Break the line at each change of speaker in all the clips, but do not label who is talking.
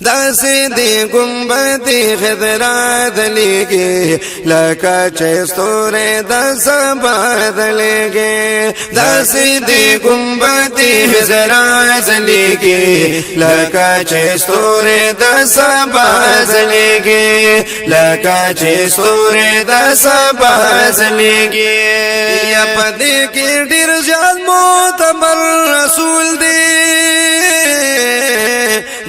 داسې دی گنبد خضرا دلیږي لکه چې ستوري د سبا دلیږي داسې دی گنبد خضرا دلیږي لکه چې ستوري د سبا دلیږي لکه چې ستوري د سبا دلیږي یا پدې کې ډېر ځان معتبر رسول دی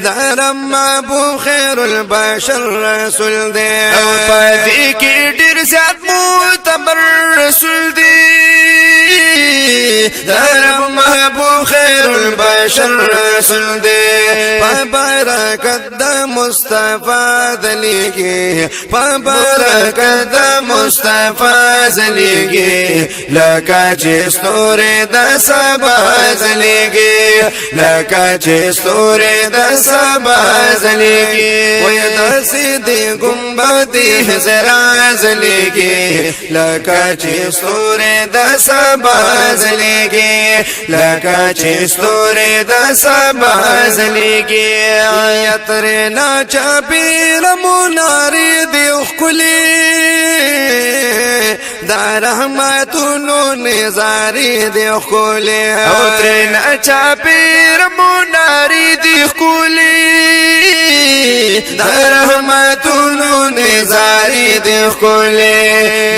دارم ابو خیر البشر رسول دی
او پدې کې ډېر زیات معتبر رسول دی
دارم ابو خیر البشر رسول دی په برکت د مصطفی دلیږي په برکت د مصطفی دلیږي لکه چې ستوري د سبا دلیږي لکه چې ستوري د سبا دلیږي وای داسې دی گنبد خضرا دلیږي لکه چې ستوري د سبا دلیږي لکه چې ستوري د سبا دلیږي یا ترې نا چاپېر منارې دی ښکلي دا رحمتونو نظارې دی ښکلي
او ترې نا چاپېر منارې دی ښکلي
دا رحمتونو نظارې دی ښکلي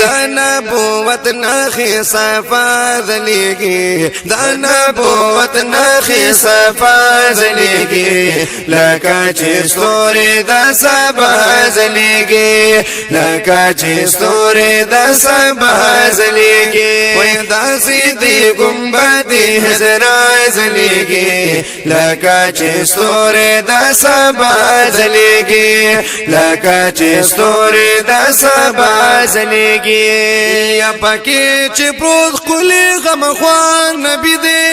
دا نبوت نخې صفا دلیږي دا نبوت نخې صفا دلیږي لکه چې ستوري د سبا دلیږي لکه چې ستوري د سبا دلیږي وای داسې دی گنبد خضرا دلیږي لکه چې ستوري د سبا دلیږي لکه چې ستوري د سبا دلیږي یا پکې چې پروت ښکلي غمخوان نبی دی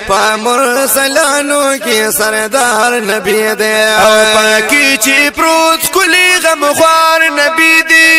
په مرسلانو کې سردار نبی دی
او پکې چې پروت ښکلي غمخوار نبی دی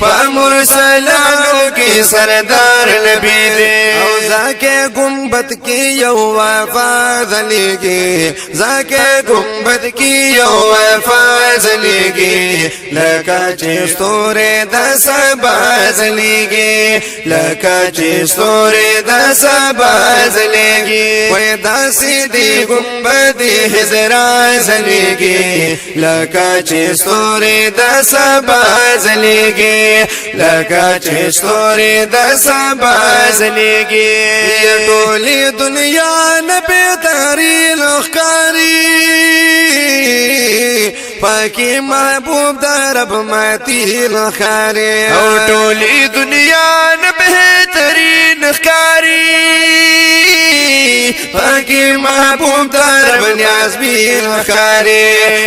په مرسلانو کې سردار نبی دی او زکه گنبد کې یو وفا دلیږي زکه گنبد کې یو وفا دلیږي لکه چې ستوري د سبا دلیږي لکه چې ستوري د سبا دلیږي وای داسې دی گنبد خضرا دلیږي لکه چې ستوري د سبا دلیږي لکه چې ستوري د سبا دلیږي ټولې دنیا نه بهترین ښکاري پاکی محبوب در رب ماتی لخاری
او ټولې دنیا نه بهترین ښکاري
پاکی محبوب در رب نیاز بھی لخاری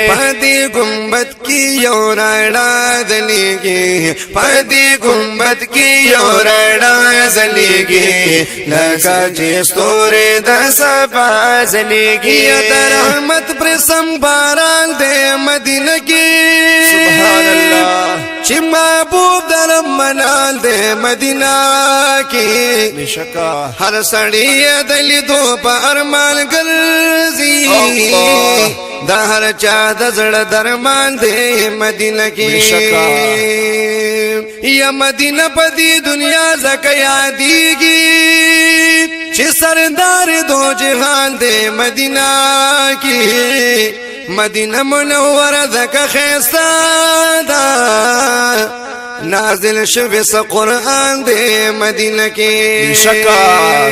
پاتی گنبد کی یو رڑا دلیگی پاتی گنبد کی یو رڑا دلیگی لکا چی ستوری دا سبا دلیگی در رحمت پر سنباران دے مدینہ کی
سبحان اللہ
چی محبوب در منال دے مدینہ کی
بشکا
ہر سڑی دلی دو پا ارمان گرزی دا ہر چا دزڑ درمان دے مدینہ کی
بشکا
یا مدینہ پا دی دنیا زکا یادیگی چی سردار دو جہان دے مدینہ کی مدینہ منور زکا خیستا دا نازل شوی قرآن دے مدینہ کی
شکا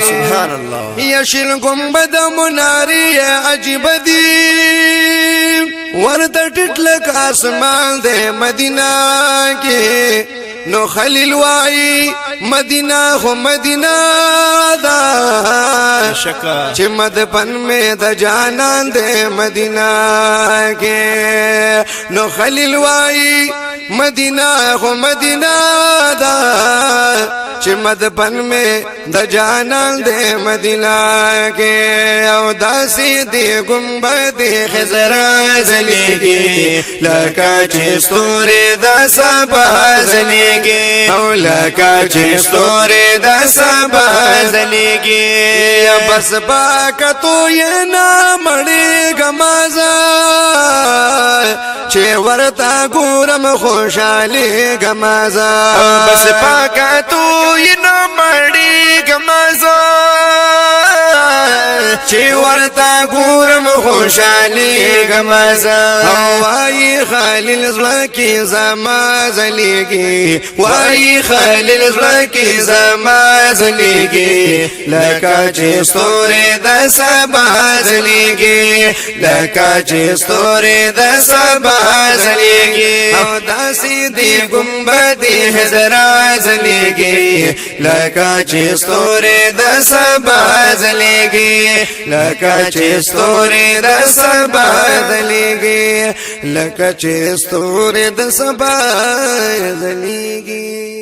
سبحان اللہ
یشل گنبد مناری عجیب دی ورد ٹٹلک آسمان دے مدینہ کی نو خلیل وائی مدینہ خو مدینہ دا
شکا
چی مدپن میں دا جانان دے مدینہ کے نو خلیل وائی مدینہ خو مدینہ دا چې مدفن میں د جانان دے مدینہ کے او داسی دی گنبد خضرا زلیگی لکا چې ستوري د سبا زلیگی او لکا چې ستوري د سبا زلیگی بس باکتو یې نه مړی گمازا چې ورتا ګورم خوشالي گمازا
بس باکتو یې نه مړی گمازا
چې ورتا ګورم خوشالي گمازا وای خلیل زلکی زما زلیگی وای خلیل زلکی زما زلیگی لکه چې ستوري د سبا زلیگی لکه چې ستوري د سبا زلیگی او داسی دی گنبد خضرا زلیگی لکه چې ستوري د سبا زلیگی لکه چې ستوري د سبا زلیگی لکه چې ستوري د سبا زلیگی